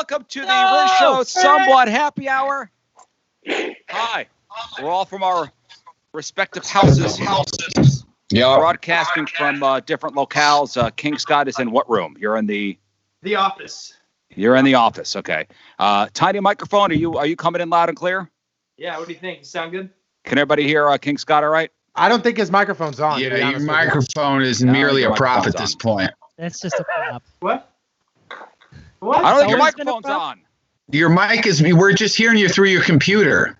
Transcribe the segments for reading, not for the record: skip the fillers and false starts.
welcome to the Riz Show Somewhat Happy Hour. Hi. We're all from our respective houses. Yeah. Broadcasting from different locales. King Scott is in what room? You're in the office. You're in the office. Okay. Tiny microphone. Are you coming in loud and clear? Yeah. What do you think? Sound good? Can everybody hear King Scott all right? I don't think his microphone's on. Yeah, your microphone is merely a prop at this point. That's just a prop. What? I don't think your microphone's on. Your mic is. We're just hearing you through your computer.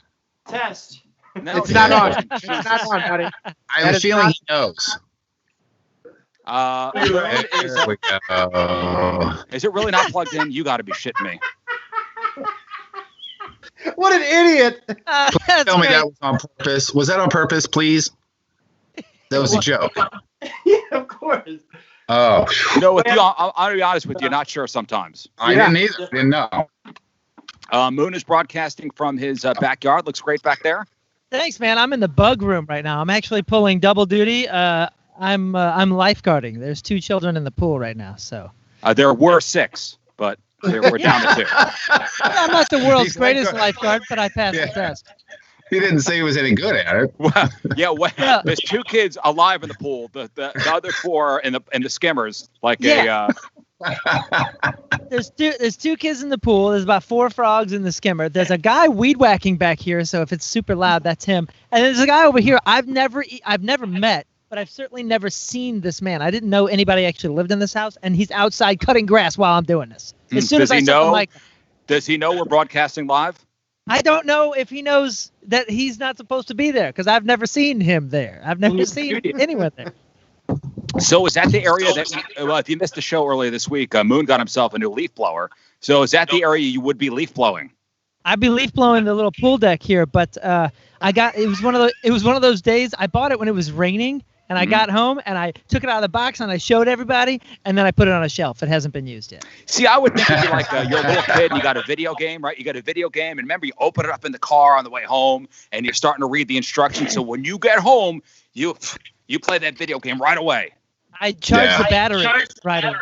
Test. No, It's not on. It's not on, buddy. I have a feeling he knows. There we go. Is it really not plugged in? You got to be shitting me. What an idiot! Tell me that was on purpose. Was that on purpose, please? That was a joke. Yeah, of course. Oh. You know, with you, I'm going to be honest with you, not sure sometimes. I didn't either. Didn't know. Moon is broadcasting from his backyard. Looks great back there. Thanks, man. I'm in the bug room right now. I'm actually pulling double duty. I'm lifeguarding. There's 2 children in the pool right now, so. There were 6, but we're down to 2. I'm not the world's greatest lifeguard, but I passed the test. He didn't say he was any good at it. Well, there's 2 kids alive in the pool. The other 4 in the skimmers, like There's 2 kids in the pool. There's about 4 frogs in the skimmer. There's a guy weed whacking back here, so if it's super loud, that's him. And there's a guy over here I've never met, but I've certainly never seen this man. I didn't know anybody actually lived in this house, and he's outside cutting grass while I'm doing this. As soon as I set the mic. Does he know we're broadcasting live? I don't know if he knows that he's not supposed to be there because I've never seen him there. I've never seen anyone there. So is that the area that, if you missed the show earlier this week, Moon got himself a new leaf blower. So is that the area you would be leaf blowing? I'd be leaf blowing the little pool deck here, but it was one of those days. I bought it when it was raining, and I got home and I took it out of the box and I showed everybody, and then I put it on a shelf. It hasn't been used yet. See, I would think it'd be like you're a little kid and you got a video game, right? You got a video game, and remember you open it up in the car on the way home, and you're starting to read the instructions. So when you get home, you play that video game right away. I charged the battery right away.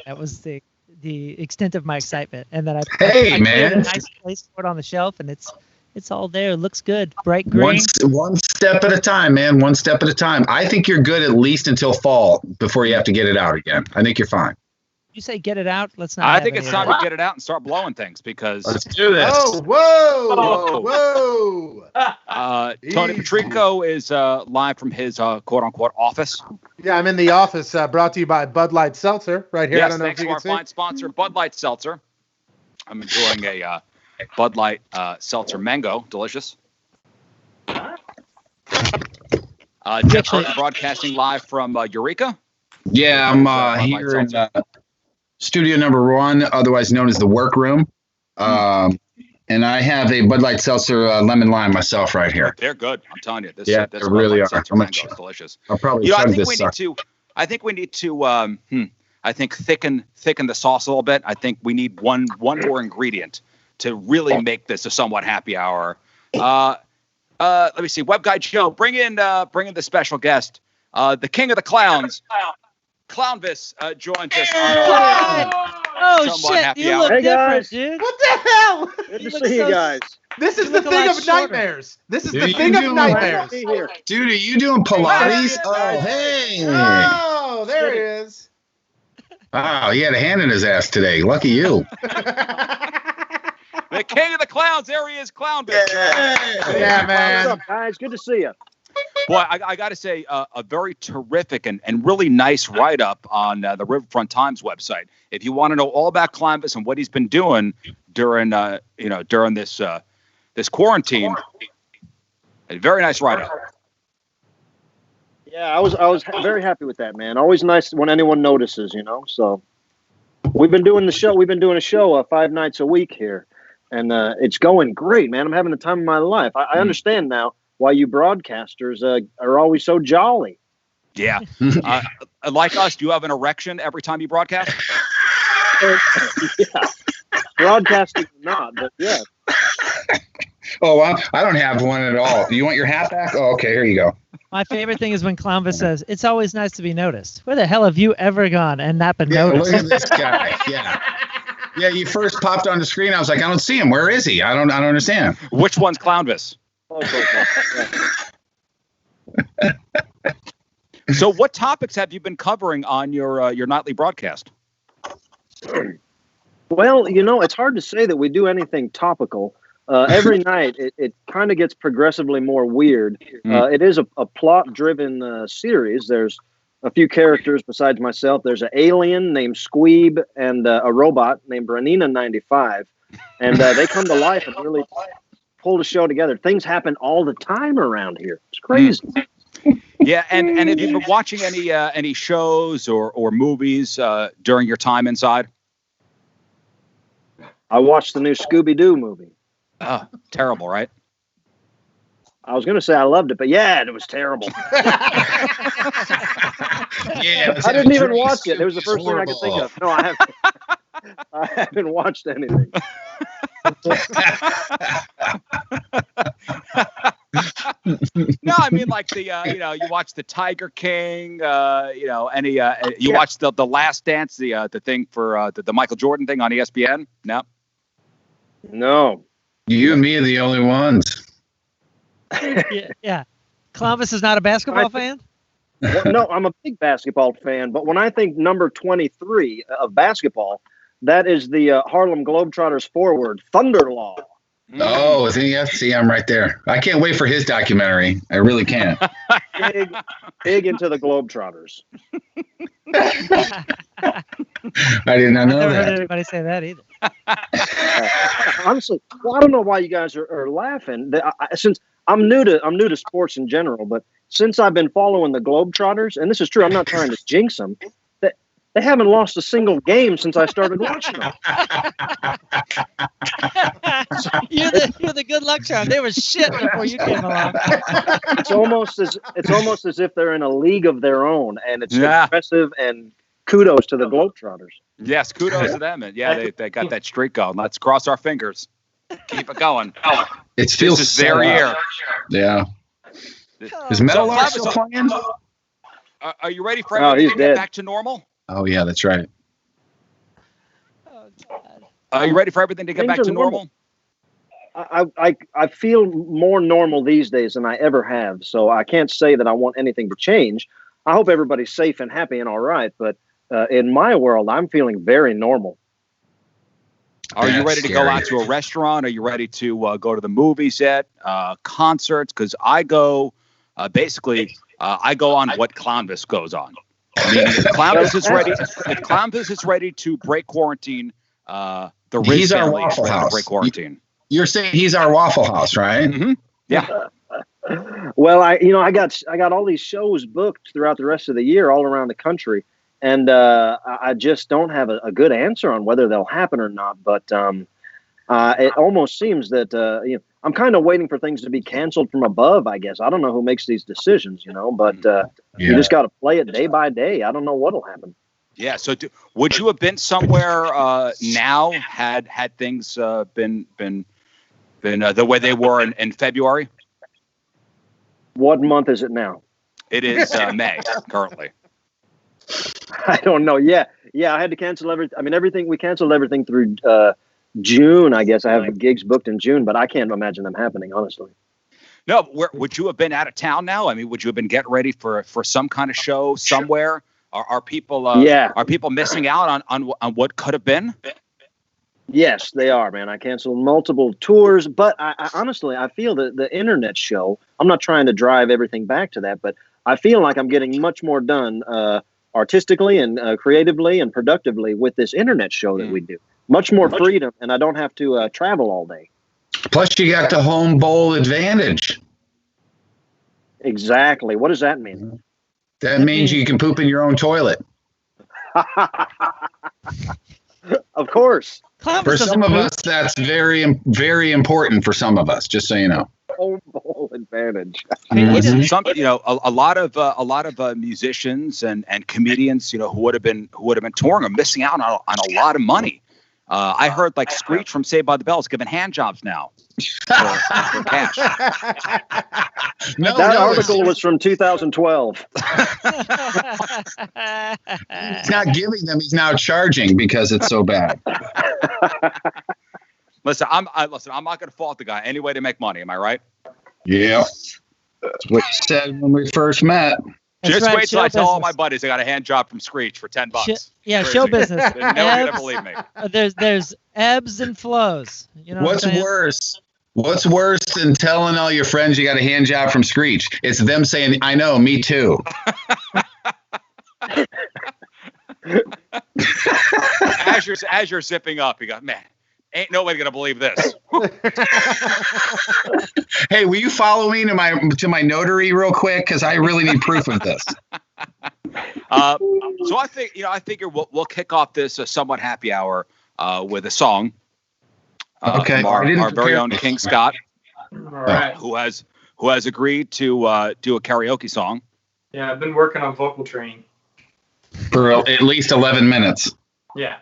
That was the extent of my excitement, and then I put a nice place for it on the shelf, and it's all there. It looks good, bright green. One step at a time, man. One step at a time. I think you're good at least until fall before you have to get it out again. I think you're fine. You say get it out? Let's not. I think it's time to get it out and start blowing things because. Let's do this. Oh, whoa. Tony Patrico is live from his quote-unquote office. Yeah, I'm in the office. Brought to you by Bud Light Seltzer right here. Yes, I don't know thanks if you to our can see. fine sponsor, Bud Light Seltzer. I'm enjoying a Bud Light Seltzer Mango. Delicious. Jeff Hurton broadcasting live from Eureka. Yeah, I'm here in studio number 1, otherwise known as the workroom. And I have a Bud Light Seltzer lemon lime myself right here. They're good. I'm telling you. This they really are. Seltzer Mango is delicious. I'll probably I think we need to thicken the sauce a little bit. I think we need one more ingredient to really make this a somewhat happy hour. Let me see. Web Guy Joe, bring in the special guest, the king of the clowns, CLOWNVIS, joins us. Oh shit! You look different, dude. What the hell? Good to see you guys. This is the thing of nightmares. This is the thing of nightmares. Dude, are you doing Pilates? Oh, hey. Oh, there it is. Wow, he had a hand in his ass today. Lucky you. The king of the clowns. There he is, CLOWNVIS. Yeah, man. What's up, guys? Good to see you. Boy, I got to say, a very terrific and really nice write-up on the Riverfront Times website. If you want to know all about CLOWNVIS and what he's been doing during this quarantine, a very nice write-up. Yeah, I was very happy with that, man. Always nice when anyone notices, So we've been doing the show. We've been doing a show 5 nights a week here, and it's going great, man. I'm having the time of my life. I understand now why you broadcasters are always so jolly. Yeah. Like us, do you have an erection every time you broadcast? Yeah. Broadcasting not, but yeah. Oh, I don't have one at all. You want your hat back? Oh, okay, here you go. My favorite thing is when CLOWNVIS says, "It's always nice to be noticed." Where the hell have you ever gone and not been noticed? Look at this guy. Yeah. Yeah, you first popped on the screen. I was like, I don't see him. Where is he? I don't understand. Which one's CLOWNVIS? So what topics have you been covering on your nightly broadcast? Well, you know, it's hard to say that we do anything topical. Every night, it kind of gets progressively more weird. It is a plot-driven series. There's a few characters besides myself. There's an alien named Squeeb and a robot named Branina95. And they come to life and really pull the show together. Things happen all the time around here. It's crazy. Yeah, and have you been watching any shows or movies during your time inside? I watched the new Scooby-Doo movie. Oh, terrible, right? I was going to say I loved it, but yeah, it was terrible. Yeah, I didn't even watch it. It was the first thing I could think of. No, I haven't watched anything. No, I mean like the you watch the Tiger King, you watch the Last Dance, the thing for the Michael Jordan thing on ESPN. No. You and me are the only ones. Yeah. CLOWNVIS is not a basketball fan? Well, no, I'm a big basketball fan, but when I think number 23 of basketball, that is the Harlem Globetrotters forward, Thunderlaw. Oh, see, I'm right there. I can't wait for his documentary. I really can't. Big into the Globetrotters. I did not know I've never that. heard anybody say that either. Honestly, well, I don't know why you guys are laughing. Since I'm new to sports in general, but since I've been following the Globetrotters, and this is true, I'm not trying to jinx them. They haven't lost a single game since I started watching them. You're the good luck charm. They were shit before you came along. It's almost as if they're in a league of their own, and it's impressive. And kudos to the Globetrotters. Yes, kudos to them. And yeah, they got that streak going. Let's cross our fingers. Keep it going. It feels this is their year. Yeah. Is Metal Lord still playing? Are you ready for everything to get back to normal? Oh yeah, that's right. Oh, God. Are you ready for everything to get back to normal? I feel more normal these days than I ever have, so I can't say that I want anything to change. I hope everybody's safe and happy and all right, but in my world, I'm feeling very normal. Are you ready to go out to a restaurant? Are you ready to go to the movies yet? Concerts? Because I go, I go on what CLOWNVIS goes on. I mean, if CLOWNVIS is ready to break quarantine, the Riz family is ready to break quarantine. You're saying he's our Waffle House, right? Mm-hmm. Yeah. Well, I got all these shows booked throughout the rest of the year all around the country, and I just don't have a good answer on whether they'll happen or not. But it almost seems that I'm kind of waiting for things to be canceled from above, I guess. I don't know who makes these decisions, but you just got to play it day by day. I don't know what'll happen. Yeah. So would you have been somewhere now had things been the way they were in February? What month is it now? It is May currently. I don't know. Yeah. I had to cancel everything. We canceled everything through June, I guess. I have gigs booked in June, but I can't imagine them happening, honestly. No, would you have been out of town now? I mean, would you have been getting ready for some kind of show somewhere? Are people are people missing out on what could have been? Yes, they are, man. I canceled multiple tours, but I honestly, I feel that the internet show, I'm not trying to drive everything back to that, but I feel like I'm getting much more done artistically and creatively and productively with this internet show that we do. Much more freedom, and I don't have to travel all day. Plus, you got the home bowl advantage. Exactly. What does that mean? That means you can poop in your own toilet. Of course. For some of us, that's very, very important for some of us, just so you know. Home bowl advantage. Some, a lot of musicians and comedians, who would have been touring are missing out on a lot of money. I heard like Screech from Saved by the Bell is giving hand jobs now for cash. That article was from 2012. He's not giving them; he's now charging because it's so bad. Listen, I'm not going to fault the guy. Any way to make money, am I right? Yeah. That's what you said when we first met. That's Just right, wait till I show tell all my business. buddies I got a hand job from Screech for $10. Yeah, Crazy. show business. They're never gonna believe me. There's ebbs and flows. You know What's what I'm saying? worse? What's worse than telling all your friends you got a hand job from Screech? It's them saying, "I know, me too." As you're zipping up, you go, man, ain't nobody gonna believe this. Hey, will you follow me to my notary real quick? Because I really need proof of this. So I figure we'll kick off this somewhat happy hour with a song. Okay. From our very own King Scott, All right. who has agreed to do a karaoke song. Yeah, I've been working on vocal training. For at least 11 minutes. Yeah.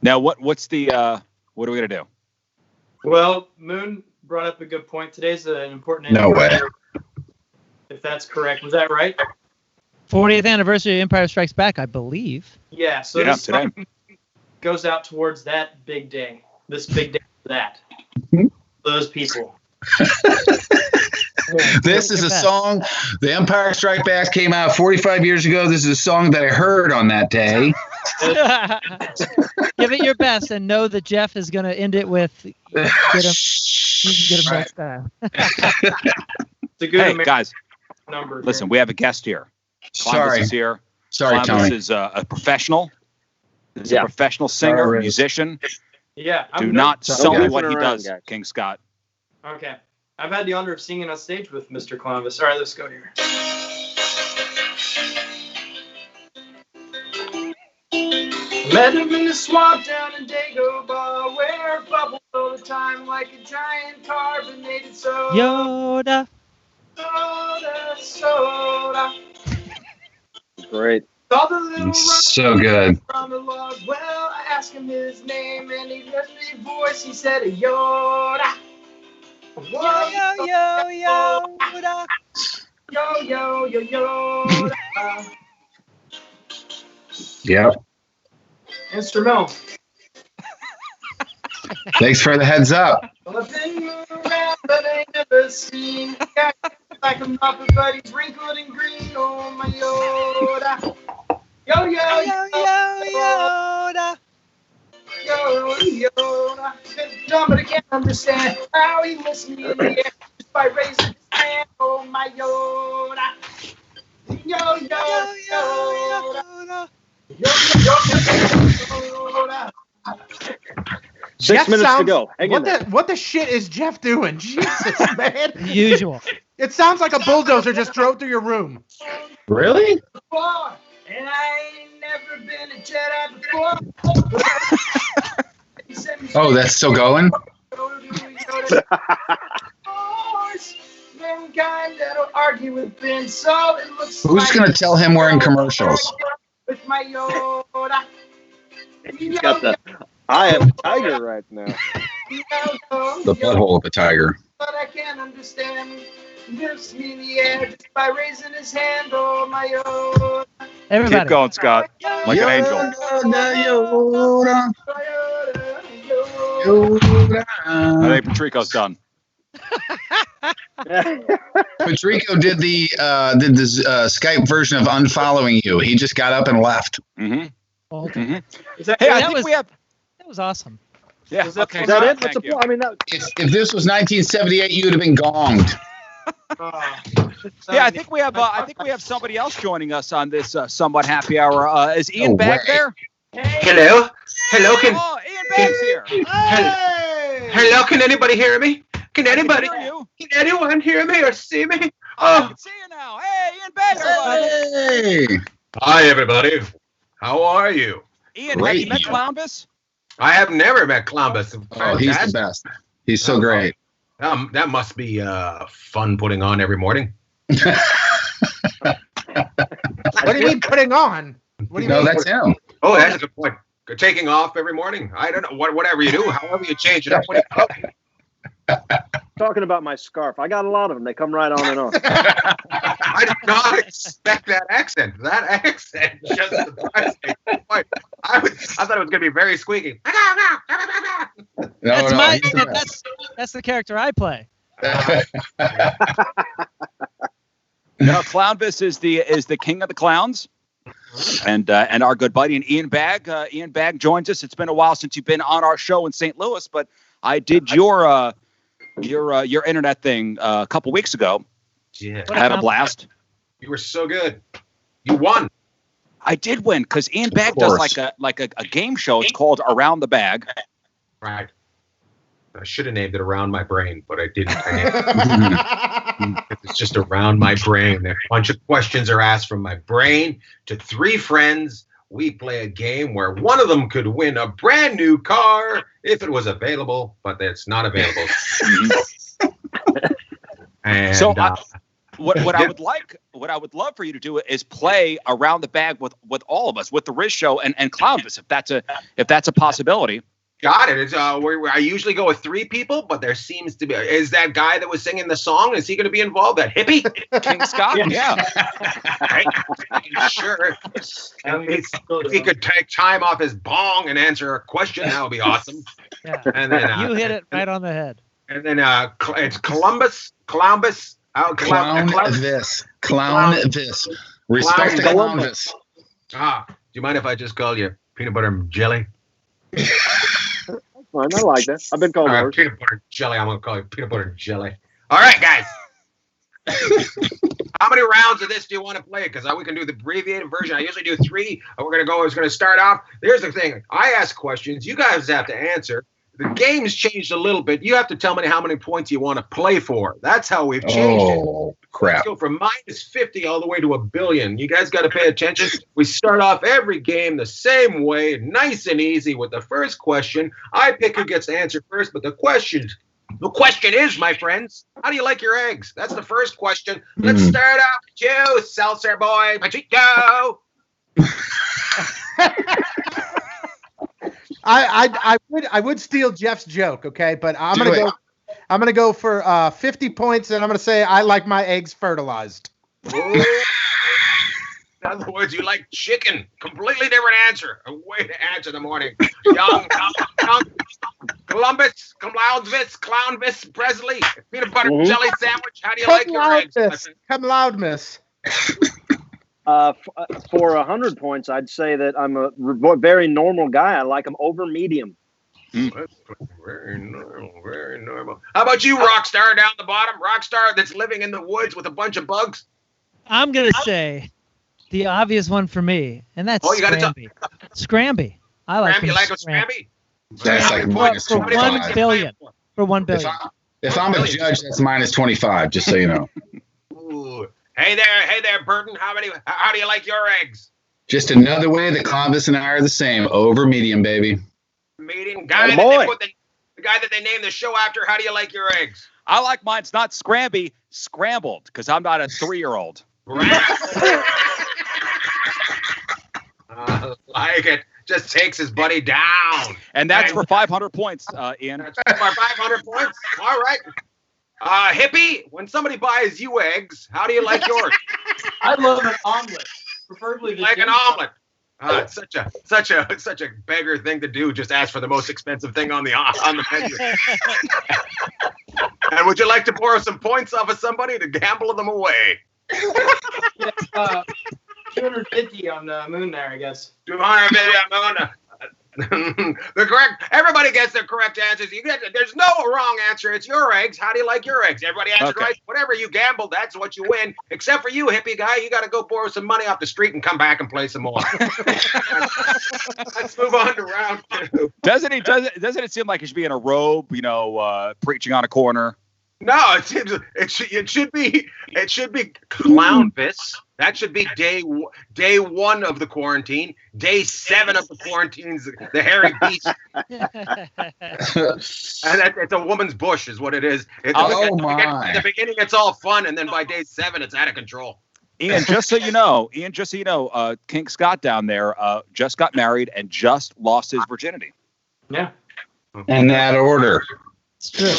Now, what are we gonna do? Well, Moon brought up a good point. Today's an important No way. anniversary, if that's correct. Was that right? 40th anniversary of Empire Strikes Back, I believe. Yeah. So Yeah, this today. song goes out towards that big day. This big day for that. Those people. This is a song. The Empire Strikes Back came out 45 years ago. This is a song that I heard on that day. Give it your best and know that Jeff is going to end it with get him next time. It's a good Hey American guys, number. listen, we have a guest here. CLOWNVIS Sorry. is here. Sorry, CLOWNVIS Tony. is a professional. He's Yeah. a professional singer, Sorry. musician. Yeah. Do not sell me goofing what he around, does, guys. King Scott. Okay. I've had the honor of singing on stage with Mr. CLOWNVIS. All right, let's go here. Met him in the swamp down in Dagobah, where it bubbles all the time like a giant carbonated soda. Yoda. Soda. Great. Saw the little So good. from the log. Well, I asked him his name, and he left me a voice. He said, Yoda. Yoda. Yoda. Yep. Instrumental. Thanks for the heads up. Well, I've been around, but I ain't never seen a guy like a Muppet, but he's wrinkled and green. Oh, my Yoda. Yoda. Yoda. Dumb, but I can't understand how he lifts me in the air just by raising his hand. Oh, my Yoda. Yoda. 6 Jeff minutes to sounds- go. Hang in there. What the shit is Jeff doing? Jesus, man. Usual. It sounds like a bulldozer just drove through your room. Really? Before, and I ain't never been a Jedi before. He sent me Oh, that's still going? mankind that'll argue with Ben, so it looks Who's like going to tell him we're in commercials? with my Yoda. He's got the eye of a tiger right now. The butthole of a tiger. But I can't understand. Lifts me in the air just by raising his hand. Oh, my Yoda. Everybody. Keep going, Scott. Like an angel. Yoda, Yoda. Yoda. I think Patrico's done. Patrico did the Skype version of unfollowing you. He just got up and left. Mm-hmm. Okay. Mm-hmm. Is that, Hey, I That think was- we have. That was awesome. Yeah. Is that- Okay. Is that Scott, it? What's the thank you. point? I mean, that, If this was 1978, you would have been gonged. Yeah, I think we have. I think we have somebody else joining us on this somewhat happy hour. Is Ian No Bagg way. there? Hello? Hello, can Oh, Ian Bagg's here. Hey! hello, can anybody hear me? Can I can anybody hear you. can anyone hear me or see me? I Oh, can see you now. Hey, Ian Bagg, everybody. Hey. hi everybody. How are you? Ian, have Great, you met Ian. CLOWNVIS? I have never met CLOWNVIS. Oh, he's the best. He's so great. That must be fun putting on every morning. What do you mean putting on? What do you No, mean? that's him. Oh, that's a good point. Taking off every morning. I don't know whatever you do, however you change it up. What do you call it? talking about my scarf. I got a lot of them. They come right on and on. I did not expect that accent. That accent just surprised me. I thought it was going to be very squeaky. That's the character I play. No, CLOWNVIS is the king of the clowns, and our good buddy and Ian Bagg. Ian Bagg joins us. It's been a while since you've been on our show in St. Louis, but I did your internet thing a couple weeks ago. Yeah, I had a blast. You were so good. You won. I did win because Ian Bagg does like a game show. It's called Around the Bag. Right. I should have named it Around My Brain, but I didn't. It's just around my brain. A bunch of questions are asked from my brain to three friends. We play a game where one of them could win a brand new car if it was available, but it's not available. And so what I would love for you to do is play Around the Bag with all of us, with the Riz Show and CLOWNVIS, if that's a possibility. Got it. It's, I usually go with three people, but there seems to be. Is that guy that was singing the song? Is he going to be involved? That hippie? King Scott? Yeah. Right? Sure. If he could take time off his bong and answer a question, that would be awesome. Yeah. And then you hit it right on the head. And then it's CLOWNVIS. CLOWNVIS. Respect the CLOWNVIS. Do you mind if I just call you peanut butter and jelly? Fine, I like that. I've been called worse. Peanut butter and jelly. I'm going to call you peanut butter and jelly. All right, guys. How many rounds of this do you want to play? Because we can do the abbreviated version. I usually do 3. We're going to go. It's going to start off. Here's the thing. I ask questions. You guys have to answer. The game's changed a little bit. You have to tell me how many points you want to play for. That's how we've changed it. Oh, crap. Let's go from -50 all the way to 1 billion. You guys got to pay attention. We start off every game the same way, nice and easy with the first question. I pick who gets to answer first, but the question is, my friends, how do you like your eggs? That's the first question. Let's start off with you, Seltzer boy, Pachito. I would steal Jeff's joke, okay, but I'm gonna go for 50 points, and I'm gonna say I like my eggs fertilized. In other words, you like chicken. Completely different answer. A way to answer the morning. Young CLOWNVIS, Presley, peanut butter jelly sandwich. How do you like your eggs? Come loud, miss. For 100 points, I'd say that I'm a very normal guy. I like them over medium. Very normal, very normal. How about you, Rockstar, down the bottom? Rockstar that's living in the woods with a bunch of bugs? I'm going to say the obvious one for me, and that's Scramby. Scramby. I like Scramby. You like a Scramby? That's like for 1 billion. For 1 billion. If I'm a judge, that's -25, just so you know. Ooh. Hey there, Burton. How do you like your eggs? Just another way that CLOWNVIS and I are the same. Over medium, baby. Medium. The guy that they named the show after, how do you like your eggs? I like mine. It's not Scramby, scrambled, because I'm not a 3-year-old. I like it. Just takes his buddy down. And that's for 500 points, Ian. That's for 500 points. All right. Hippie, when somebody buys you eggs, how do you like yours? I love an omelet, preferably like an omelet. It's such a beggar thing to do. Just ask for the most expensive thing on the menu. And would you like to borrow some points off of somebody to gamble them away? Yes, 250 on the moon there, I guess. 250 on moon. Everybody gets the correct answers. There's no wrong answer. It's your eggs. How do you like your eggs? Everybody answered right. Whatever you gamble, that's what you win. Except for you, hippie guy. You got to go borrow some money off the street and come back and play some more. Let's move on to round 2. Doesn't it seem like he should be in a robe, preaching on a corner? No, it seems it should be CLOWNVIS. That should be day 1 of the quarantine. Day 7 of the quarantine's the hairy beast. And it's a woman's bush, is what it is. At the beginning, it's all fun, and then by day 7, it's out of control. Ian, just so you know, King Scott down there just got married and just lost his virginity. Yeah. In that order. It's true.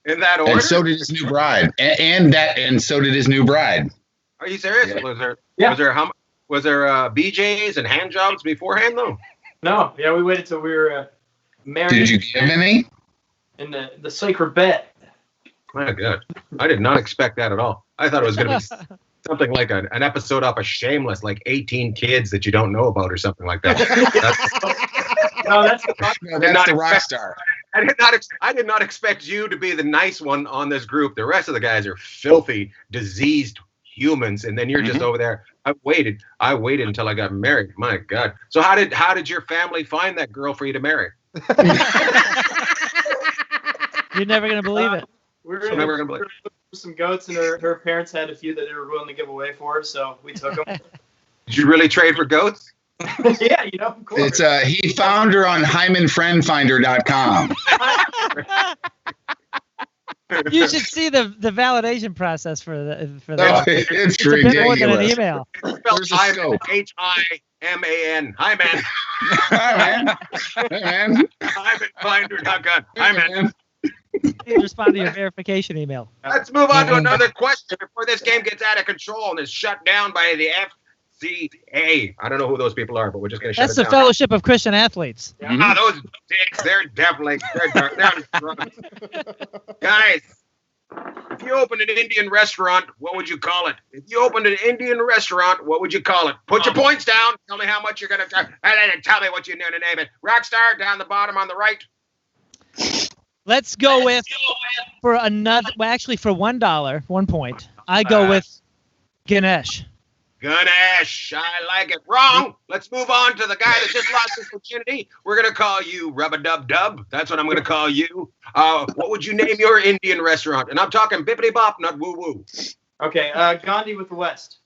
In that order. And so did his new bride. And so did his new bride. Are you serious? Yeah. Was there BJs and hand jobs beforehand though? No, yeah, we waited till we were married. Did you give any? In the sacred bet. My God, I did not expect that at all. I thought it was going to be something like an episode off of Shameless, like 18 kids that you don't know about or something like that. That's the rock star. I did not expect you to be the nice one on this group. The rest of the guys are filthy, diseased humans, and then you're just over there. I waited until I got married. My God. So how did your family find that girl for you to marry? You're never gonna believe it. We were never gonna believe it. Some goats, and her parents had a few that they were willing to give away for her, so we took them. Did you really trade for goats? Yeah, of course. It's he found her on HymanFriendFinder.com. You should see the validation process for that. It's a bit more than an ridiculous. email. Spelled Hyman, H-I-M-A-N. Hi, man. Hi, man. Hey, man. HymanFinder.com. Hi, man. Please respond to your verification email. Let's move on to another question before this game gets out of control and is shut down by the FCA. I don't know who those people are, but we're just going to shut That's it the down. Fellowship of Christian Athletes. Ah, those dicks, they're definitely they're drunk. Guys, if you opened an Indian restaurant, what would you call it? If you opened an Indian restaurant, what would you call it? Put your points down. Tell me how much you're going to charge. And then tell me what you're going to name it. Rockstar down the bottom on the right. Let's go with for another. Well, actually, for $1, 1 point. I go with Ganesh. Ganesh, I like it. Wrong. Let's move on to the guy that just lost his virginity. We're going to call you Rub-a-Dub-Dub. That's what I'm going to call you. What would you name your Indian restaurant? And I'm talking bippity-bop, not woo-woo. Okay, Gandhi with the West.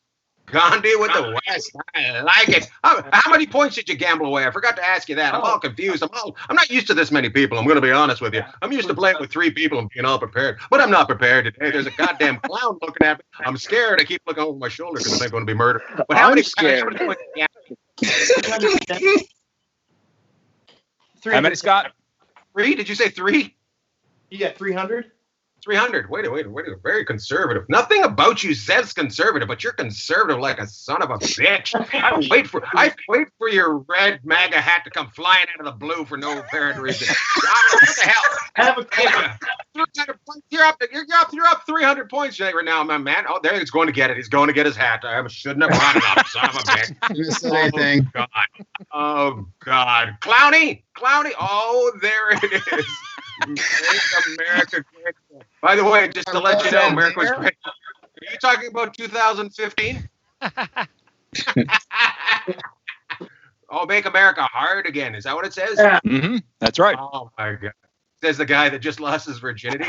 Gandhi with the West. I like it. How many points did you gamble away? I forgot to ask you that. I'm all confused. I'm not used to this many people. I'm going to be honest with you. I'm used to playing with 3 people and being all prepared. But I'm not prepared today. There's a goddamn clown looking at me. I'm scared. I keep looking over my shoulder because I'm going to be murdered. But how many points? How many, Scott? 3? Did you say 3? Yeah, 300. 300. Wait. Very conservative. Nothing about you says conservative, but you're conservative like a son of a bitch. I wait for your red MAGA hat to come flying out of the blue for no apparent reason. What the hell? Have a clue. You're up 300 points right now, my man. Oh, there he's going to get it. He's going to get his hat. I shouldn't have brought it up, son of a bitch. Didn't say anything. Oh God. Clowny. Oh, there it is. Make America great. By the way, just to let you know, America was great. Are you talking about 2015? Oh, make America hard again. Is that what it says? Yeah. That's right. Oh my God. Says the guy that just lost his virginity,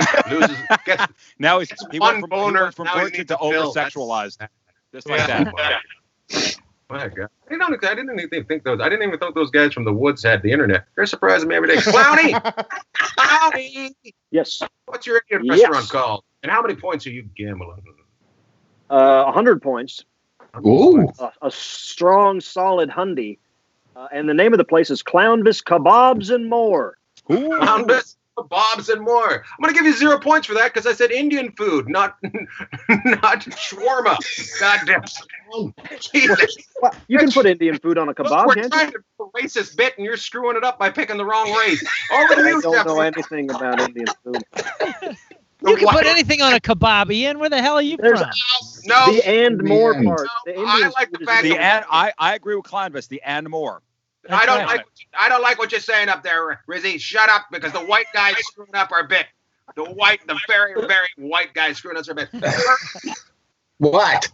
gets Now he one went boner, from now he virgin needs to a pill. over-sexualized. Just like that. My God. I didn't even think those guys from the woods had the internet. They're surprising me every day. Clowny! Yes. What's your Indian restaurant called? And how many points are you gambling? 100 points. Ooh. A strong, solid hundy. And the name of the place is CLOWNVIS Kebabs and More. CLOWNVIS Kebabs and More. I'm going to give you 0 points for that because I said Indian food, not shawarma. Goddamn. Jesus. Well, you can put Indian food on a kebab, We're can't trying you? to do a racist bit, and you're screwing it up by picking the wrong race. Over to I you, don't Jeff. know anything about Indian food. You can put anything on a kebab, Ian. Where the hell are you There's from? No. The and more end. part. The I Indian like the food is fact the that I agree with CLOWNVIS. The and more. I don't right. like what you're saying up there, Rizzy. Shut up, because the white guy's screwing up our bit. The very, very white guy screwing us our bit. What?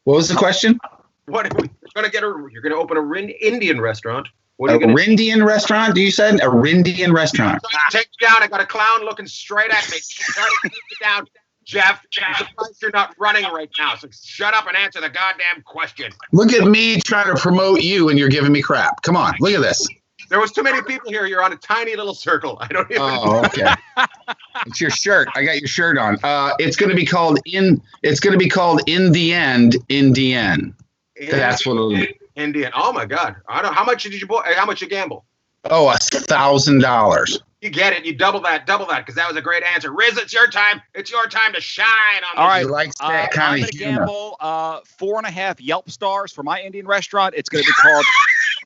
What was the question? What are we going to get? You're going to open a Indian restaurant. What A are you going to Rindian restaurant? You said a Rindian restaurant. take me down? I got a clown looking straight at me. Try to take me down, Jeff. I'm surprised you're not running right now. So shut up and answer the goddamn question. Look at me trying to promote you, and you're giving me crap. Come on, look at this. There was too many people here. You're on a tiny little circle. I don't even. Oh, okay. It's your shirt. I got your shirt on. It's going to be called in the end, Indian. That's what it'll be. Indian. Oh my God. How much did you gamble? Oh, $1,000. You get it. You double that, because that was a great answer. Riz, it's your time. It's your time to shine on All this. right. likes that I'm kind going of to humor. gamble 4.5 Yelp stars for my Indian restaurant. It's going to be called.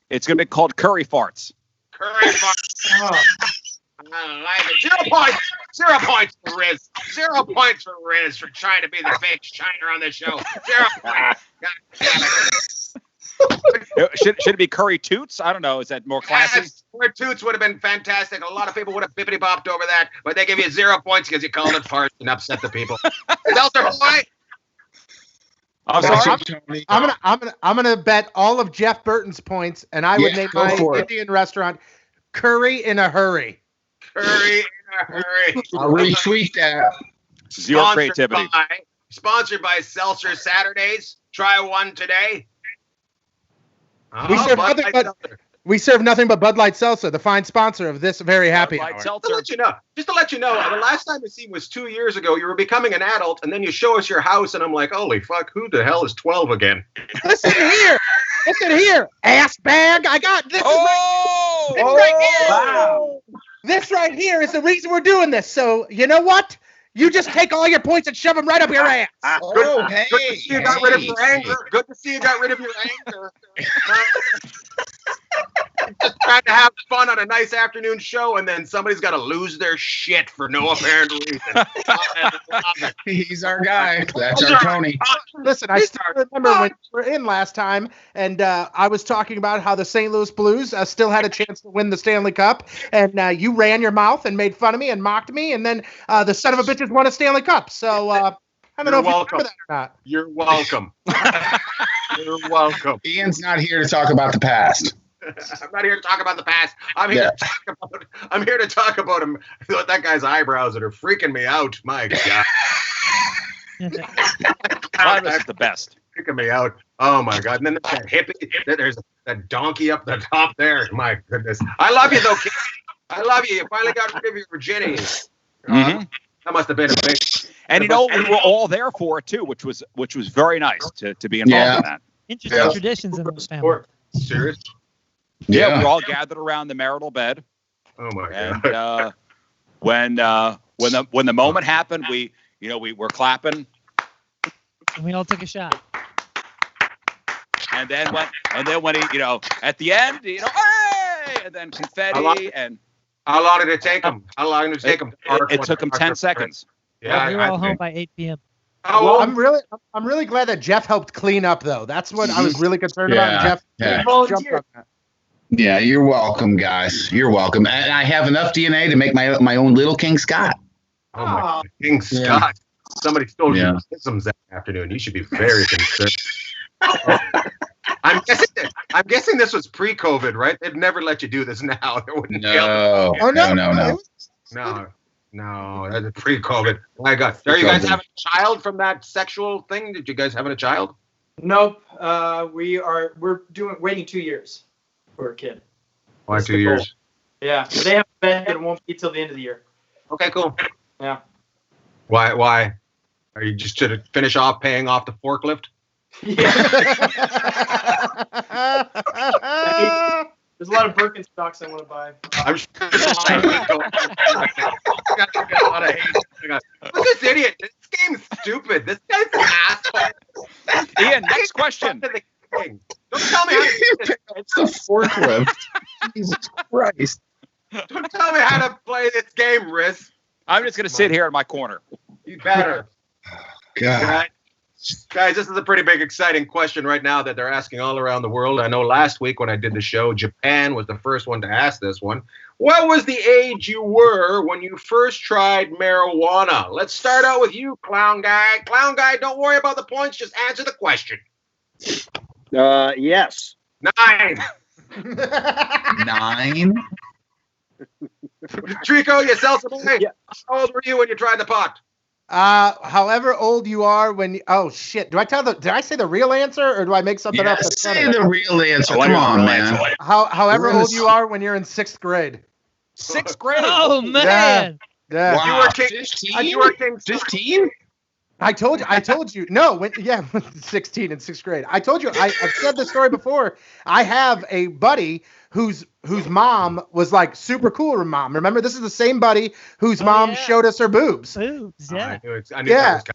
It's going to be called Curry Farts. Curry farts. I like it. 0 points. 0 points for Riz. 0 points for Riz for trying to be the fake shiner on this show. 0 points. God damn it. Should it be Curry Toots? I don't know. Is that more classy? Yes, Curry Toots would have been fantastic. A lot of people would have bippity bopped over that, but they give you 0 points because you called it farts and upset the people. Seltzer boy. I'm sorry. I'm gonna bet all of Jeff Burton's points, and I would name go my for it. Indian restaurant Curry in a Hurry. Curry in a hurry. I'll retweet that. Zero creativity. Sponsored by Seltzer Saturdays. Try one today. We serve nothing but Bud Light Seltzer, the fine sponsor of this very happy Bud Light hour. Seltzer. Just to let you know, the last time we seen was 2 years ago. You were becoming an adult, and then you show us your house, and I'm like, holy fuck, who the hell is 12 again? Listen here, ass bag. I got this. This right here is the reason we're doing this. So you know what? You just take all your points and shove them right up your ass. Good to see you got rid of your anger. Good to see you got rid of your anger. Just trying to have fun on a nice afternoon show, and then somebody's got to lose their shit for no apparent reason. He's our guy. That's our Tony. Listen, I still remember when we were in last time, and I was talking about how the St. Louis Blues still had a chance to win the Stanley Cup, and you ran your mouth and made fun of me and mocked me, and then the son of a bitches won a Stanley Cup. So I don't know if you remember that or not. You're welcome. You're welcome. Ian's not here to talk about the past. I'm not here to talk about the past. I'm here to talk about him. That guy's eyebrows that are freaking me out. My God. That's the best. Freaking me out. Oh my God. And then there's that hippie. There's that donkey up the top there. My goodness. I love you though, kid. I love you. You finally got rid of your virginity. That must have been a big. And you know, we were all there for it too, which was very nice to be involved in that. Interesting traditions in the family. Serious? Yeah, we all gathered around the marital bed. Oh my God! And when the moment happened, we were clapping, and we all took a shot. And then when he at the end, hey! And then confetti and. How long did it take him? It took him 10 seconds. Yeah, we were all home by 8 p.m. Well, I'm really glad that Jeff helped clean up, though. That's what I was really concerned about. Jeff jumped on that. Yeah, you're welcome, guys. You're welcome. And I have enough DNA to make my own little King Scott. Oh my God. King Scott. Somebody stole your isms that afternoon. You should be very concerned. I'm guessing this was pre-COVID, right? They'd never let you do this now. They wouldn't no. No, that's pre-COVID. My God. Are you guys having a child from that sexual thing? Did you guys have a child? Nope. We're waiting 2 years for a kid. Why 2 years? Yeah. They have a bet that it won't be till the end of the year. Okay, cool. Yeah. Why? Are you just to finish off paying off the forklift? Yeah. There's a lot of Birkenstocks I want to buy. I'm sure there's a lot of hate. Look at this idiot. This game's stupid. This guy's an asshole. Ian, next question. Don't tell me how to play it's the forklift. Jesus Christ. Don't tell me how to play this game, Riz. I'm just going to sit here in my corner. You better. God. Guys, this is a pretty big, exciting question right now that they're asking all around the world. I know last week when I did the show, Japan was the first one to ask this one. What was the age you were when you first tried marijuana? Let's start out with you, Clown Guy. Clown Guy, don't worry about the points. Just answer the question. Yes. 9. 9? Trico, you seltzer boy. Yeah. How old were you when you tried the pot? However old you are when oh shit. Did I say the real answer or do I make something up? That's say the real answer. Come on, man. However old you are when you're in 6th grade. 6th grade. Oh man. Yeah. Wow. You were king. 15? You were king. 15? I told you. No, 16 in 6th grade. I told you. I've said this story before. I have a buddy whose mom was like super cool mom. Remember, this is the same buddy whose mom showed us her boobs. Boobs, yeah. I knew that was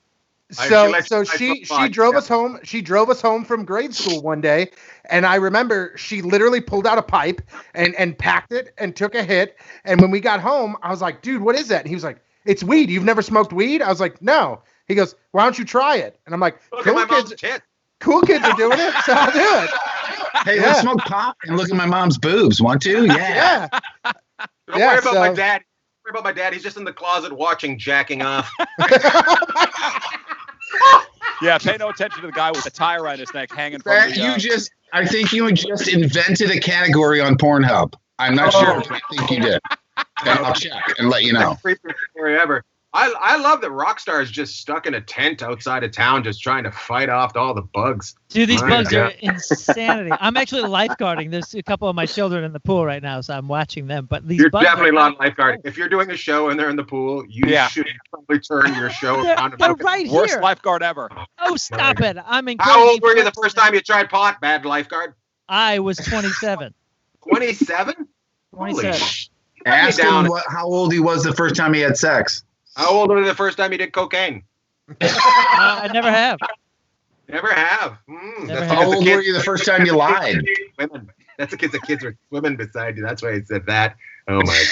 So she drove us home. She drove us home from grade school one day, and I remember she literally pulled out a pipe and packed it and took a hit. And when we got home, I was like, "Dude, what is that?" And he was like, "It's weed. You've never smoked weed?" I was like, "No." He goes, "Why don't you try it?" And I'm like, "Cool kids are doing it, so I'll do it." Hey, let's smoke pot and look at my mom's boobs. Want to? Yeah. Don't worry about my dad. Don't worry about my dad. He's just in the closet watching jacking off. Yeah, pay no attention to the guy with the tie around his neck hanging from the... I think you just invented a category on Pornhub. I'm not sure, but I think you did. And I'll check and let you know. Story ever. I love that rock stars just stuck in a tent outside of town just trying to fight off all the bugs. Dude, these bugs are insanity. I'm actually lifeguarding. There's a couple of my children in the pool right now, so I'm watching them. But these bugs definitely not lifeguarding. If you're doing a show and they're in the pool, you should probably turn your show around. They're right here. Worst lifeguard ever. Oh, stop it. I'm in. How old were you the first time you tried pot, bad lifeguard? I was 27. 27? 27. Ask him how old he was the first time he had sex. How old were you the first time you did cocaine? I never have. Never have. How old were you the first time you lied? Women. That's because the kids were swimming beside you. That's why he said that. Oh my.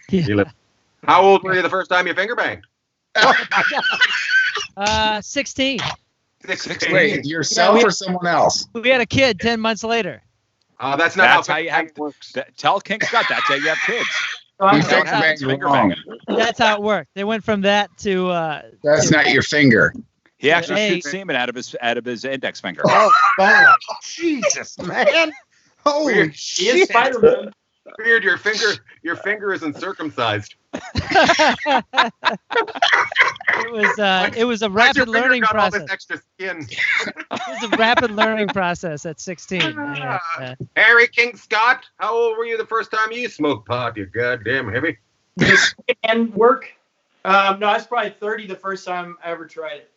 Yeah. How old were you the first time you finger banged? 16. 16. Wait, yourself or someone else? We had a kid 10 months later. That's not how you have works. Tell King Scott that's how you have kids. That's how it worked. They went from that to. That's not your finger. He actually shoots semen out of his index finger. Oh, Jesus, man! Holy shit! Spider-Man. Weird, your finger isn't circumcised. It was a rapid learning process. All this extra skin. It was a rapid learning process at 16. Harry King Scott, how old were you the first time you smoked pot? You goddamn heavy. And work. No, I was probably 30 the first time I ever tried it.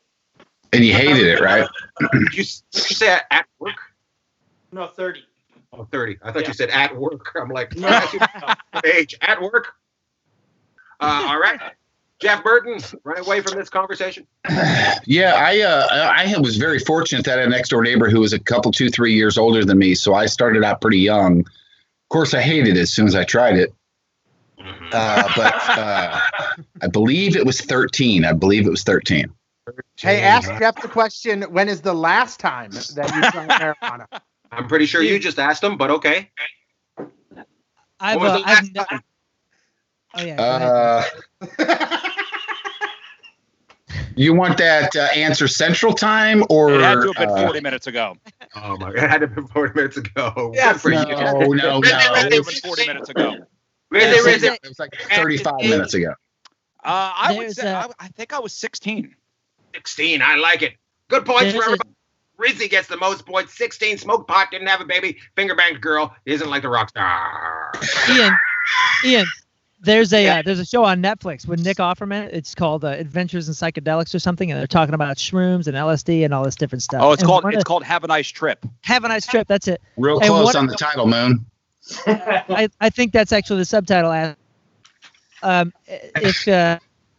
And you hated it, right? Did you say at work? No, 30. Oh, 30. I thought you said at work. I'm like, age at work. All right. Jeff Burton, run away from this conversation. Yeah, I was very fortunate that I had a next door neighbor who was a couple, 2-3 years older than me. So I started out pretty young. Of course, I hated it as soon as I tried it. But I believe it was 13. Hey, ask Jeff the question, when is the last time that you tried marijuana? I'm pretty sure you just asked him, but okay. You want that answer Central Time or? It had to have been 40 minutes ago. Oh my God! It had to have been 40 minutes ago. Yes, no. It had to have been 40 minutes ago. It was like 35 minutes ago. I would say I think I was 16. 16. I like it. Good points for everybody. Rizzy gets the most points. 16. Smoked pot. Didn't have a baby. Finger banged girl. Isn't like the rock star. Ian. There's a show on Netflix with Nick Offerman. It's called Adventures in Psychedelics or something, and they're talking about shrooms and LSD and all this different stuff. Oh, it's called Have a Nice Trip. Have a Nice Trip. That's it. Real close on the title, Moon. I think that's actually the subtitle.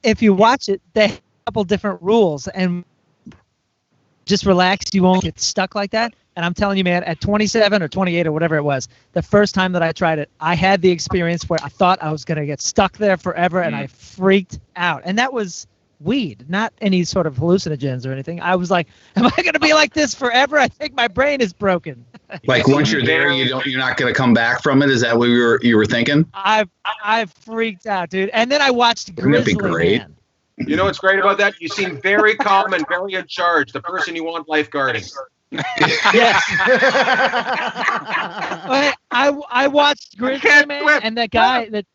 If you watch it, they have a couple different rules, and just relax. You won't get stuck like that. And I'm telling you, man, at 27 or 28 or whatever it was, the first time that I tried it, I had the experience where I thought I was going to get stuck there forever, and I freaked out. And that was weed, not any sort of hallucinogens or anything. I was like, am I going to be like this forever? I think my brain is broken. Like once you're there, you're not going to come back from it. Is that what you were thinking? I freaked out, dude. And then I watched Grizzly Man. You know what's great about that? You seem very calm and very in charge. The person you want lifeguarding. Yes. I watched Grizzly Man, and that guy, the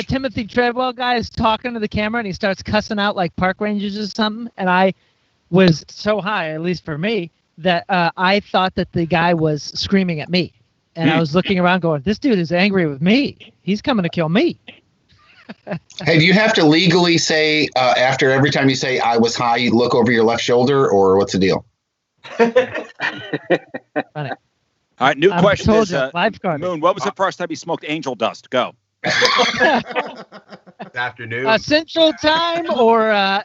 Timothy Treadwell guy, is talking to the camera, and he starts cussing out like park rangers or something. And I was so high, at least for me, that I thought that the guy was screaming at me. And I was looking around going, this dude is angry with me. He's coming to kill me. Hey, do you have to legally say after every time you say "I was high," you look over your left shoulder, or what's the deal? Funny. All right, new question is, lifeguard. Moon, what was the first time you smoked angel dust? Go. This afternoon. Central Time or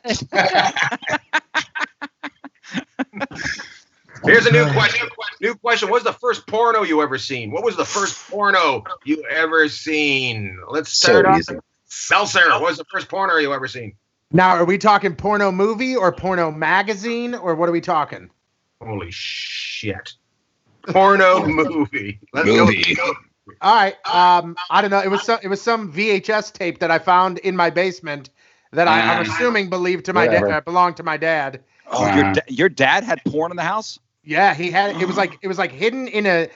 Here's a new question. New question. What was the first porno you ever seen? What was the first porno you ever seen? Let's start off. Seltzer. What was the first porno you ever seen? Now, are we talking porno movie or porno magazine, or what are we talking? Holy shit. Porno movie. Let's go. All right. I don't know. It was some VHS tape that I found in my basement that I'm assuming belonged to my dad. Oh, your dad had porn in the house? Yeah, he had. It was like hidden in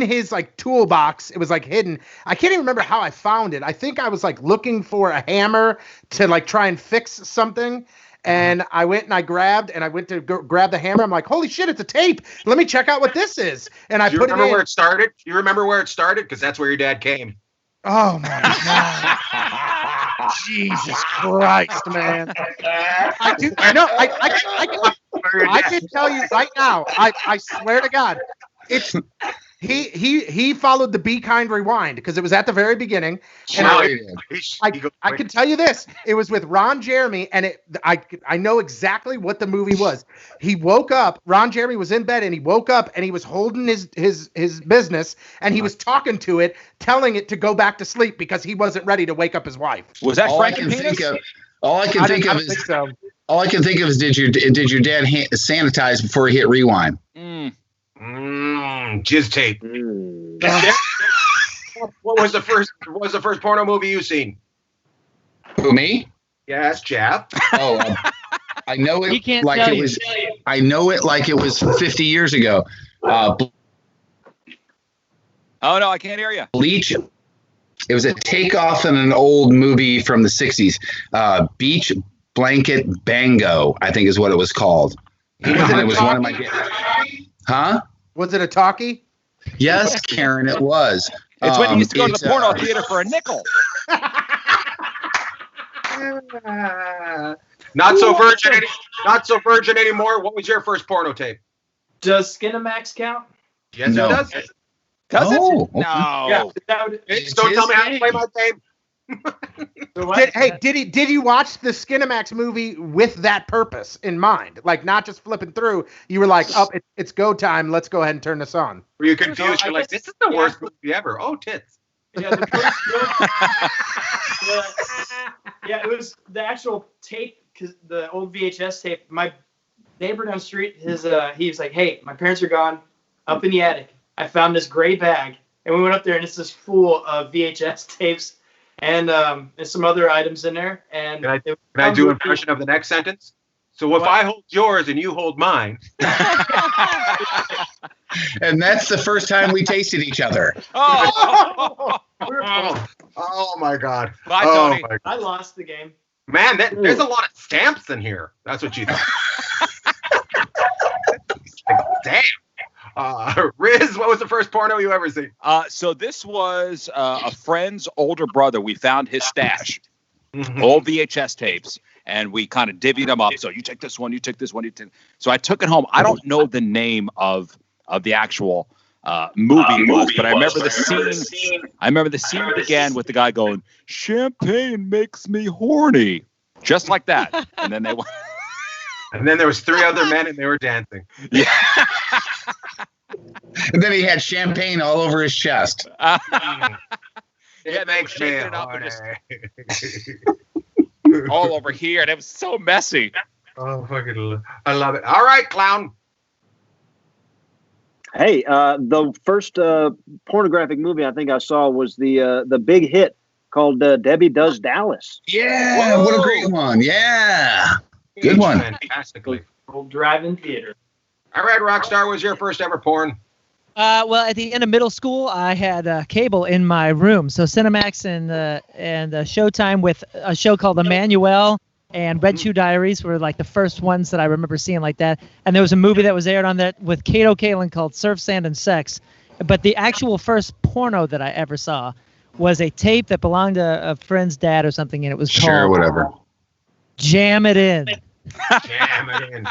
his like toolbox. It was like hidden. I can't even remember how I found it. I think I was like looking for a hammer to like try and fix something. And I went and I went to grab the hammer. I'm like, holy shit, it's a tape. Let me check out what this is. And I put it in. Where it started? Do you remember where it started? Because that's where your dad came. Oh my God. Jesus Christ, man. I do. I know. I can tell you right now. I swear to God, it's he followed the Be Kind Rewind because it was at the very beginning. And I can tell you this: it was with Ron Jeremy, and I know exactly what the movie was. He woke up. Ron Jeremy was in bed, and he woke up, and he was holding his business, and he was talking to it, telling it to go back to sleep because he wasn't ready to wake up his wife. Was that All I can think of is did your dad sanitize before he hit rewind? Jizz tape. What was the first porno movie you seen? Who, me? Yes, Jeff. Oh, I know it like it was. I know it like it was 50 years ago. Oh no, I can't hear you. Bleach. It was a takeoff in an old movie from the 60s. Beach Blanket Bango, I think is what it was called. It was one of my. Huh? Was it a talkie? Yes, Karen, it was. It's when you used to go to the porno theater for a nickel. Not so virgin anymore. What was your first porno tape? Does Skinamax count? Yes, No. it does. Does it? Oh, No. Yeah. Don't tell me how to play my tape. Did you watch the Skinamax movie with that purpose in mind? Like not just flipping through. You were like, oh, it's go time. Let's go ahead and turn this on. Were you confused? You're like, this is the worst movie ever. Oh, tits. Yeah, it was the actual tape, because the old VHS tape. My neighbor down the street, he was like, hey, my parents are gone, up in the attic. I found this gray bag, and we went up there, and it's just full of VHS tapes. And some other items in there. And can I do an impression of the next sentence? So if I hold yours and you hold mine. And that's the first time we tasted each other. Oh my God. Bye, Tony. I lost the game. Man, there's a lot of stamps in here. That's what you thought. Damn. Riz, what was the first porno you ever seen? So this was a friend's older brother. We found his stash, old VHS tapes, and we kind of divvied them up. So you take this one, you take this one, you take. So I took it home. I don't know the name of the actual movie but I remember the scene. I remember the scene began with the guy going, "Champagne makes me horny," just like that. And then they went. And then there was 3 other men, and they were dancing. Yeah. And then he had champagne all over his chest. It makes me horny. All over here, and it was so messy. Oh, fucking! I love it. All right, clown. Hey, the first pornographic movie I think I saw was the big hit called Debbie Does Dallas. Yeah, what a great one. Yeah. Good one. Fantastically. Old drive-in theater. All right, Rockstar, was your first ever porn? Well, at the end of middle school, I had cable in my room. So Cinemax and Showtime with a show called Emmanuel and Red Shoe Diaries were like the first ones that I remember seeing like that. And there was a movie that was aired on that with Kato Kaelin called Surf, Sand, and Sex. But the actual first porno that I ever saw was a tape that belonged to a friend's dad or something, and it was Sure, called whatever. Jam It In. Jam it in.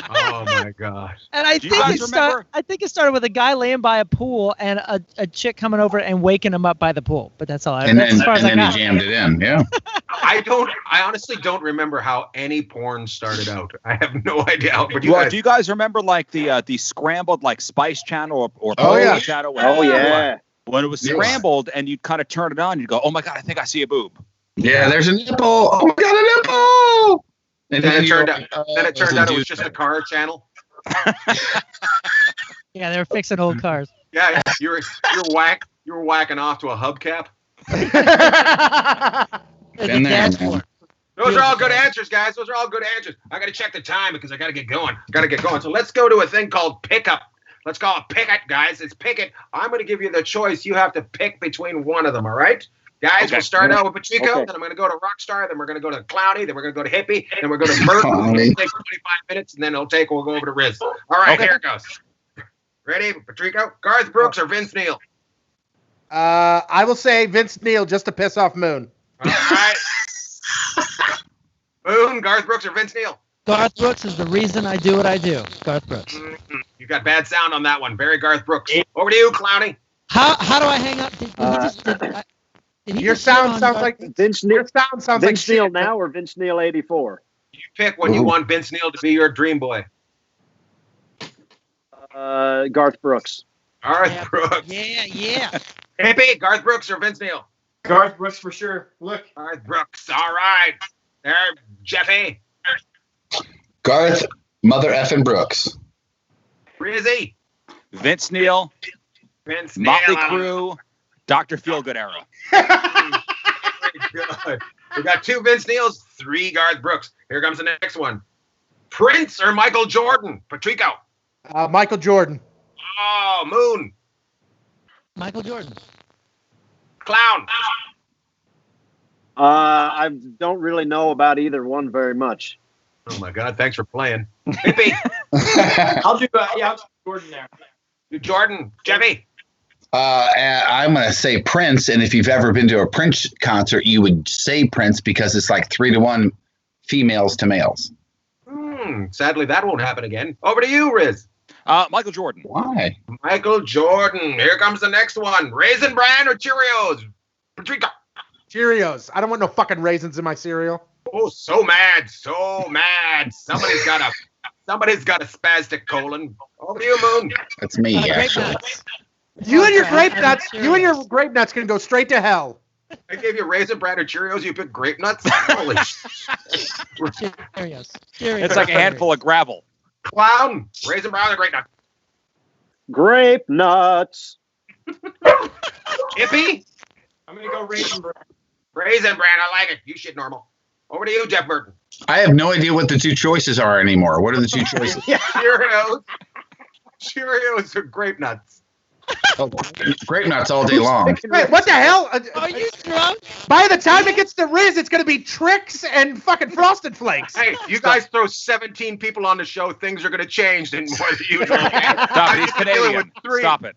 Oh my gosh. And I Do you think guys remember? I think it started with a guy laying by a pool and a chick coming over and waking him up by the pool. But that's all. And That's then, as far as I and then got. he jammed it in. Yeah. I honestly don't remember how any porn started out. I have no idea. But you Well, guys, do you guys remember like the scrambled like Spice Channel or Oh, Pogo yeah. Channel? Oh yeah. When it was Yes. scrambled and you'd kind of turn it on, you'd go, "Oh my god, I think I see a boob." Yeah, there's a nipple. Oh, my God, a nipple. And then it you turned go, out. Then it turned out it was just a car channel. Yeah, they were fixing old cars. Yeah, you're whacking off to a hubcap. There's Been a there, dashboard. man. Those are all good answers, guys. Those are all good answers. I got to check the time because I got to get going. So let's go to a thing called pickup. Let's call it pick it, guys. It's pick it. I'm going to give you the choice. You have to pick between one of them, all right? Guys, Okay. we'll start out with Patrico, Okay. then I'm going to go to Rockstar, then we're going to go to Clowny, then we're going to go to Hippie, then we're going to Bert. It'll Clowny. take 25 minutes, and then we'll go over to Riz. All right, Okay. here it goes. Ready, Patrico? Garth Brooks or Vince Neil? I will say Vince Neil just to piss off Moon. All right. Boone, Garth Brooks or Vince Neil? Garth Brooks is the reason I do what I do. Garth Brooks. You got bad sound on that one. Very Garth Brooks. Over to you, Clowny. How do I hang up? Did he just, did he Your just shit sound on sounds Garth like Brooks? Vince Neil. your sound sounds like Vince Neil shit. now or Vince Neil 84? You pick when you want Vince Neil to be your dream boy. Garth Brooks. Garth Yeah. Brooks. Yeah. Hippie, Garth Brooks or Vince Neil? Garth Brooks for sure. Look. Garth Brooks. All right. There, Jeffy. Garth, mother effing Brooks. Rizzy. Vince Neil, Vince Neil. Motley Crue, Dr. Feelgood era. Very good. We got 2 Vince Neils, 3 Garth Brooks. Here comes the next one. Prince or Michael Jordan? Patrico. Michael Jordan. Oh, Moon. Michael Jordan. Clown. I don't really know about either one very much. Oh, my God. Thanks for playing. Hippie. I'll do Jordan there. Jordan. Jeffy. I'm going to say Prince. And if you've ever been to a Prince concert, you would say Prince because it's like 3-to-1 females to males. Sadly, that won't happen again. Over to you, Riz. Michael Jordan. Why? Michael Jordan. Here comes the next one. Raisin Bran or Cheerios? Patrico. Cheerios. I don't want no fucking raisins in my cereal. Oh, so mad. Somebody's got a spastic colon. Over to you, Moon. That's me, Grape actually. nuts. You and your Okay, grape I'm nuts. serious. You and your grape nuts can go straight to hell. I gave you Raisin Bran or Cheerios. You picked grape nuts. Holy Cheerios. It's like a handful of gravel. Clown. Raisin Bran or grape nuts? Grape nuts. Hippie. I'm gonna go Raisin Bran. Raisin Bran. I like it. You shit normal. Over to you, Jeff Burton. I have no idea what the 2 choices are anymore. What are the 2 choices? Cheerios. Cheerios or grape nuts? Oh, grape nuts all day long. Wait, what the hell? Are you drunk? By the time it gets to Riz, it's gonna be Tricks and fucking Frosted Flakes. Hey, you guys throw 17 people on the show, things are going to change than more than usual. Stop it. He's Canadian. Stop it.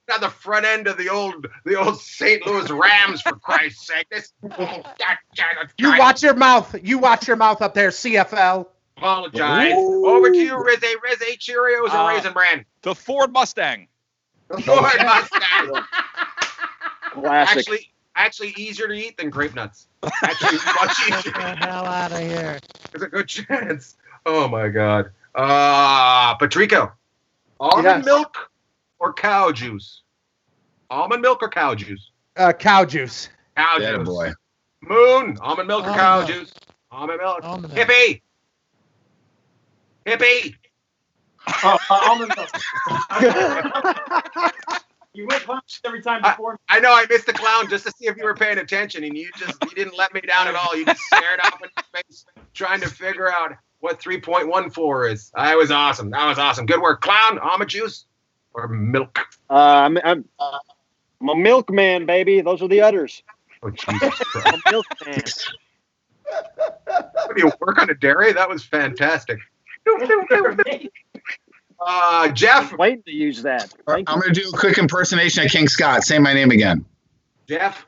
Not the front end of the old St. Louis Rams, for Christ's sake. You watch your mouth. You watch your mouth up there, CFL. Apologize. Ooh. Over to you, Rizzy. Rizzy, Cheerios or Raisin Bran? The Ford Mustang. Ford Mustang. Classic. Actually easier to eat than grape nuts. Actually, much Get easier. the hell out of here. There's a good chance. Oh, my God. Patrico. Almond Yes. milk or cow juice? Almond milk or cow juice? Cow juice. Cow Yeah, juice. boy. Moon, almond milk or Almond cow milk. juice? Almond milk. Almond milk. Hippie. Hippie. Almond milk. You went punched every time before. I know I missed the clown just to see if you were paying attention, and you didn't let me down at all. You just stared up in my face, trying to figure out what 3.14 is. That was awesome. Good work, clown. Almond juice or milk? I'm a milkman, baby. Those are the udders. Oh, Jesus Christ. A milkman. What, do you work on a dairy? That was fantastic. Jeff. Waiting to use that. I'm Thank you. going to do a quick impersonation of King Scott. Say my name again. Jeff.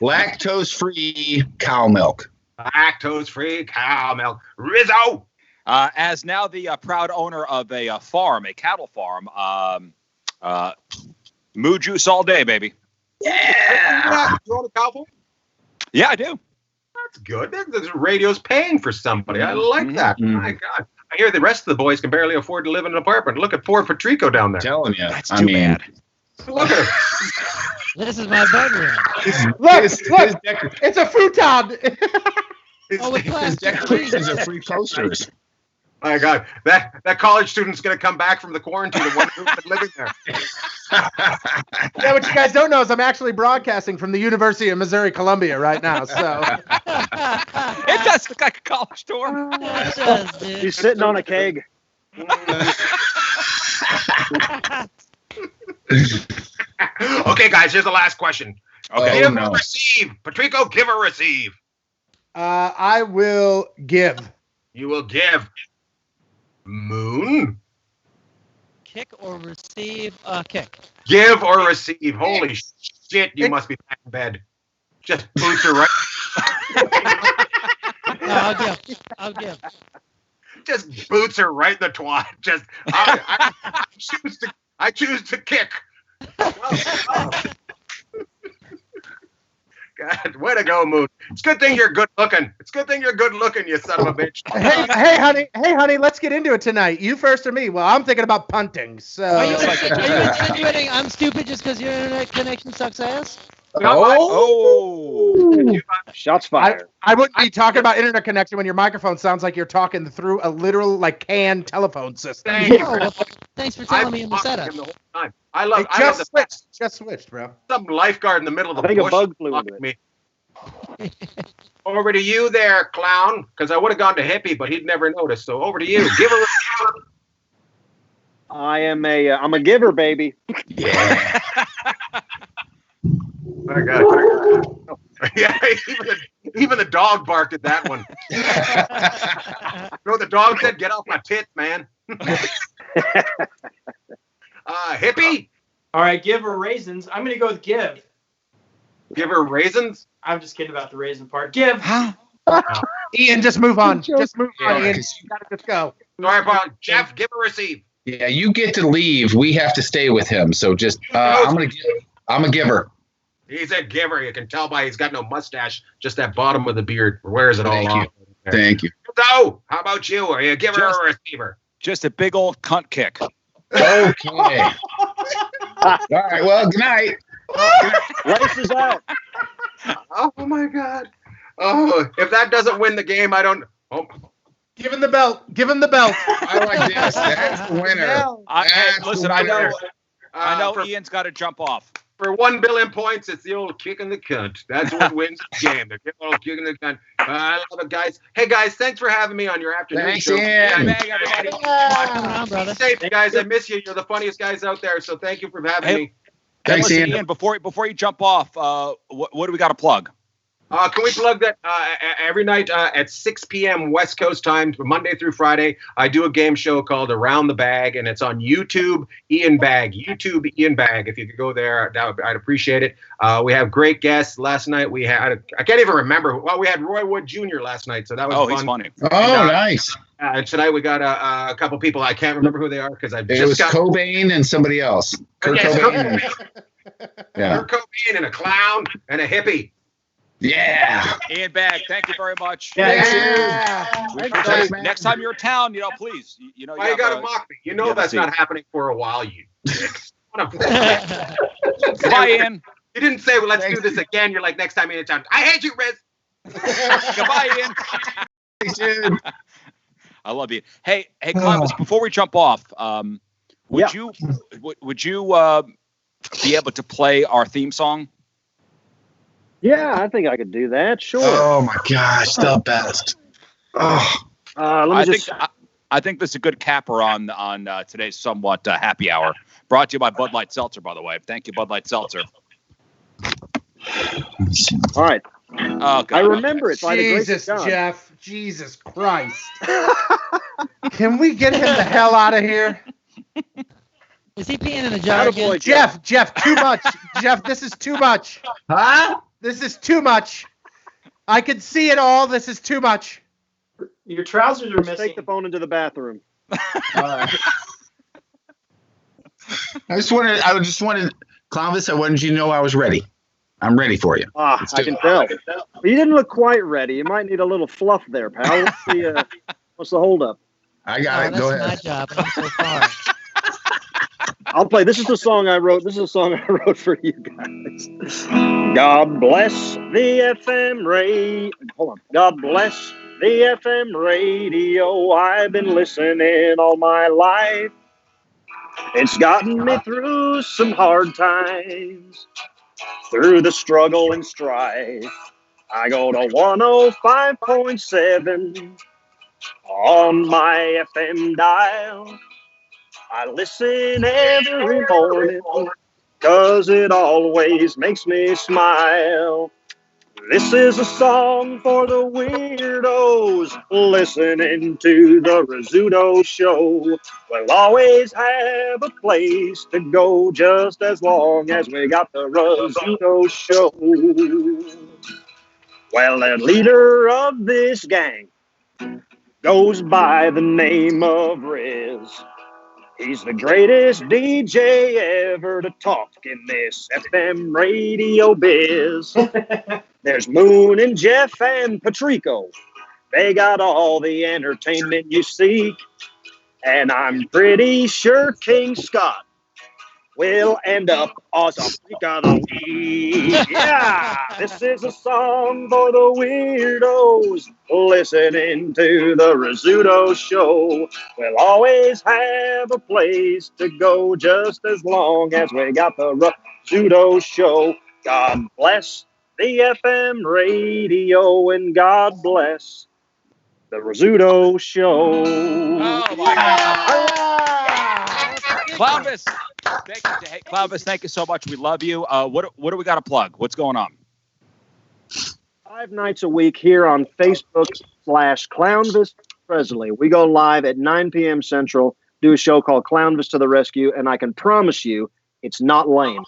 Lactose-free cow milk. Lactose-free cow milk. Rizzo. As now the proud owner of a farm, a cattle farm, moo juice all day, baby. Yeah. You own a cow farm? Yeah, I do. That's good. The radio's paying for somebody. I like that. My God. I hear the rest of the boys can barely afford to live in an apartment. Look at poor Patrico down there. I'm telling you. That's too bad. Look at him. This is my bedroom. Look, it's a futon. Oh, with His plastic decorations trees. are free posters. My God, that college student's going to come back from the quarantine and wonder who's been living there. Yeah, what you guys don't know is I'm actually broadcasting from the University of Missouri Columbia right now. So It does look like a college dorm. It does, dude. He's sitting on a keg. Okay, guys, here's the last question. Okay. Give no. or receive. Patrico, give or receive. I will give. You will give. Moon. Kick or receive? Kick. Give or receive. Holy shit, you must be back in bed. Just boots her right. No, I'll give. I'll give. Just boots her right in the twat. Just I choose to kick. God, way to go, Moon. It's a good thing you're good looking. It's a good thing you're good looking, you son of a bitch. Hey, honey, let's get into it tonight. You first or me? Well, I'm thinking about punting. So Are you insinuating I'm stupid just because your internet connection sucks ass? Oh. Shots fired. I wouldn't be talking about internet connection when your microphone sounds like you're talking through a literal canned telephone system. Thank you. Oh, well, thanks for telling me in the setup. The whole time. I love Just switched, bro. some lifeguard in the middle of the I think a bush bug flew into me. Over to you there, clown, because I would have gone to hippie, but he'd never noticed. So over to you. Give her I'm a giver, baby. Yeah. my God. Yeah, even the dog barked at that one. No, the dog said, "Get off my tit, man." Hippie, All right, give or raisins. I'm gonna go with give. give her raisins. I'm just kidding about the raisin part. Give. Ian, just move on. Just move on, Yeah, Ian. You gotta just go. Sorry, Paul. Jeff, give or receive. Yeah, you get to leave. We have to stay with him. So just, I'm a giver. He's a giver. You can tell by he's got no mustache, just that bottom of the beard. Wears it all Thank off. you. Thank you. So, how about you? Are you a giver or a receiver? Just a big old cunt kick. Okay. All right. Well, good night. Races out. Oh my God. Oh, if that doesn't win the game, I don't. Oh. Give him the belt. Give him the belt. I like this. That's the winner. That's Listen, the I know. winner. I know For Ian's got to jump off. 1 billion points, it's the old kick in the cunt. That's what wins the game. The old kick in the cunt. I love it, guys. Hey, guys, thanks for having me on your afternoon Thanks, show. Ian. Bag, everybody. Come on, brother. Stay safe, guys. I miss you. You're the funniest guys out there. So thank you for having me. Thanks, Listen, Ian. Ian. Before you jump off, what do we got to plug? Can we plug that every night at 6 p.m. West Coast time, Monday through Friday? I do a game show called Around the Bag, and it's on YouTube, Ian Bag. YouTube, Ian Bag. If you could go there, I'd appreciate it. We have great guests. Last night we had, I can't even remember. Well, we had Roy Wood Jr. last night, so that was fun. He's funny. Oh, nice. And tonight we got a couple people. I can't remember who they are because I've It just was got Cobain and somebody else. Kurt Yes, Cobain. Yeah. Kurt Cobain and a clown and a hippie. Yeah. Ian Bag, thank you very much. Yeah. Thanks, man. Next time you're in town, please, Why you gotta mock me? You know yeah, that's see. not happening for a while, you dicks. Goodbye, Ian. You didn't say, well, let's do this again. You're like, next time you're in town. I hate you, Riz. Goodbye, Ian. Thanks, dude. I love you. Hey, Columbus, before we jump off, would Yeah. you be able to play our theme song? Yeah, I think I could do that. Sure. Oh my gosh, the best. Oh, Let me just. I think this is a good capper on today's somewhat happy hour. Brought to you by Bud Light Seltzer, by the way. Thank you, Bud Light Seltzer. All right. Oh, God. I remember it by the grace Jesus, of God. Jeff. Jesus Christ. Can we get him the hell out of here? Is he peeing in the jar again? Jeff, too much. Jeff, this is too much. Huh? This is too much. I can see it all. This is too much. Your trousers are Let's missing. take the phone into the bathroom. All right. I just wanted, CLOWNVIS, I wanted you to know I was ready. I'm ready for you. I can tell. But you didn't look quite ready. You might need a little fluff there, pal. What's the holdup? I got it. Go ahead. That's my job. I'm so sorry. I'll play. This is the song I wrote. This is a song I wrote for you guys. God bless the FM radio. Hold on. God bless the FM radio. I've been listening all my life. It's gotten me through some hard times, through the struggle and strife. I go to 105.7 on my FM dial. I listen every morning, 'cause it always makes me smile. This is a song for the weirdos listening to the Rizzuto show. We'll always have a place to go just as long as we got the Rizzuto show. Well, the leader of this gang goes by the name of Riz. He's the greatest DJ ever to talk in this FM radio biz. There's Moon and Jeff and Patrico. They got all the entertainment you seek. And I'm pretty sure King Scott will end up as a freak of the week. Yeah, this is a song for the weirdos listening to the Rizzuto show. We'll always have a place to go just as long as we got the Rizzuto show. God bless the FM radio and God bless the Rizzuto show. Oh my God. CLOWNVIS, CLOWNVIS, thank you so much. We love you. What do we got to plug? What's going on? 5 nights a week here on Facebook/CLOWNVIS Presley. We go live at 9 p.m. Central, do a show called CLOWNVIS to the Rescue, and I can promise you it's not lame.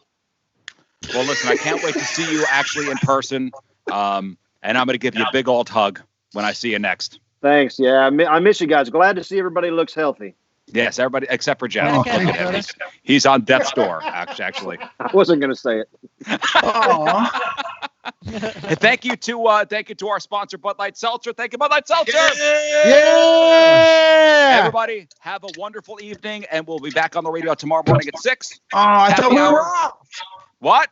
Well, listen, I can't wait to see you actually in person, and I'm going to give you a big old hug when I see you next. Thanks. Yeah, I miss you guys. Glad to see everybody looks healthy. Yes, everybody except for Jeff. Okay, Look at him. He's on death's door, actually. I wasn't going to say it. And thank you to our sponsor, Bud Light Seltzer. Thank you, Bud Light Seltzer. Yeah! Everybody, have a wonderful evening, and we'll be back on the radio tomorrow morning at 6. Oh, I thought we Happy were hour. off. What?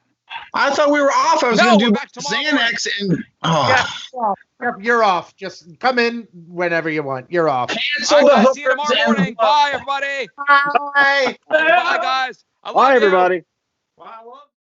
I thought we were off. I was No, going to we're do back tomorrow Xanax and You're off. Just come in whenever you want. You're off. cancel All the right, guys, see you hookers tomorrow and morning. Bye, everybody. Bye. Bye, guys. I love Bye, you. everybody. Wow, I love